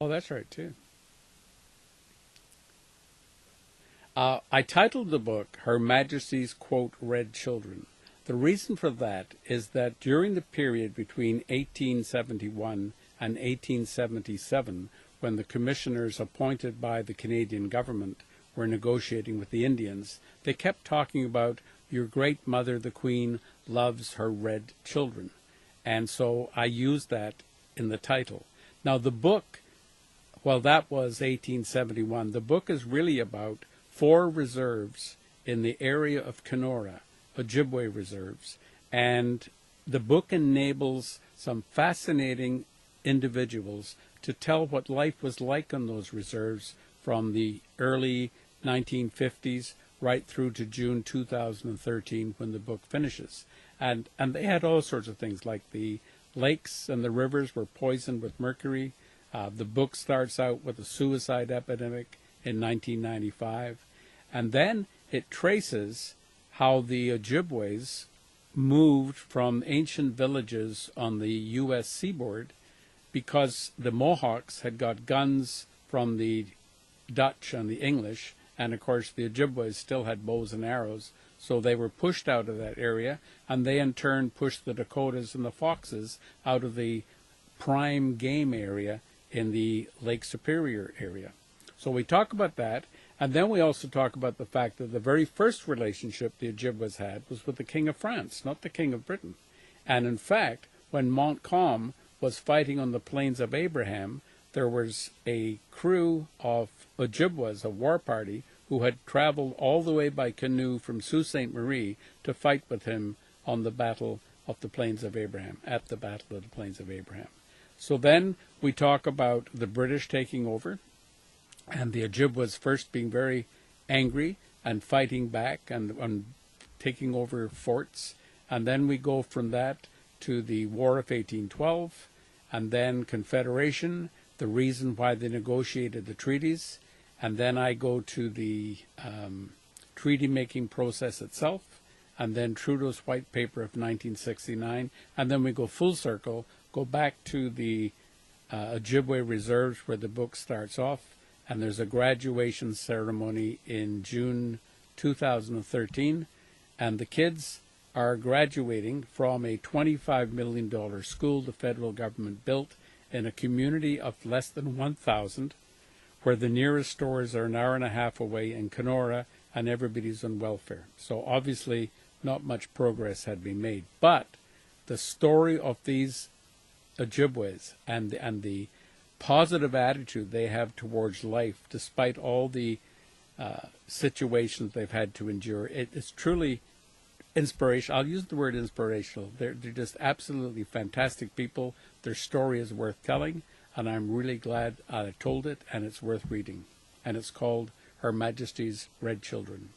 Oh, that's right, too. I titled the book Her Majesty's, quote, Red Children. The reason for that is that during the period between 1871 and 1877, when the commissioners appointed by the Canadian government were negotiating with the Indians, they kept talking about your great mother, the Queen, loves her red children. And so I used that in the title. Now, the book, well, that was 1871. The book is really about four reserves in the area of Kenora, Ojibwe reserves, and the book enables some fascinating individuals to tell what life was like on those reserves from the early 1950s right through to June 2013 when the book finishes. And they had all sorts of things like the lakes and the rivers were poisoned with mercury. The book starts out with a suicide epidemic in 1995. And then it traces how the Ojibways moved from ancient villages on the U.S. seaboard because the Mohawks had got guns from the Dutch and the English, and of course the Ojibways still had bows and arrows, so they were pushed out of that area, and they in turn pushed the Dakotas and the Foxes out of the prime game area in the Lake Superior area. So we talk about that, and then we also talk about the fact that the very first relationship the Ojibwas had was with the King of France, not the King of Britain. And in fact, when Montcalm was fighting on the Plains of Abraham, there was a crew of Ojibwas, a war party, who had traveled all the way by canoe from Sault Ste. Marie to fight with him on the Battle of the Plains of Abraham, at the Battle of the Plains of Abraham. So then we talk about the British taking over, and the Ojibwas first being very angry and fighting back and taking over forts. And then we go from that to the War of 1812, and then Confederation, the reason why they negotiated the treaties. And then I go to the treaty-making process itself, and then Trudeau's White Paper of 1969. And then we go full circle, go back to the Ojibwe reserves where the book starts off, and there's a graduation ceremony in June 2013, and the kids are graduating from a $25 million school the federal government built in a community of less than 1,000, where the nearest stores are an hour and a half away in Kenora, and everybody's on welfare. So obviously not much progress had been made. But the story of these Ojibways and the positive attitude they have towards life, despite all the situations they've had to endure, it's truly inspirational. I'll use the word inspirational. They're just absolutely fantastic people. Their story is worth telling, and I'm really glad I told it, and it's worth reading. And it's called Her Majesty's Red Children.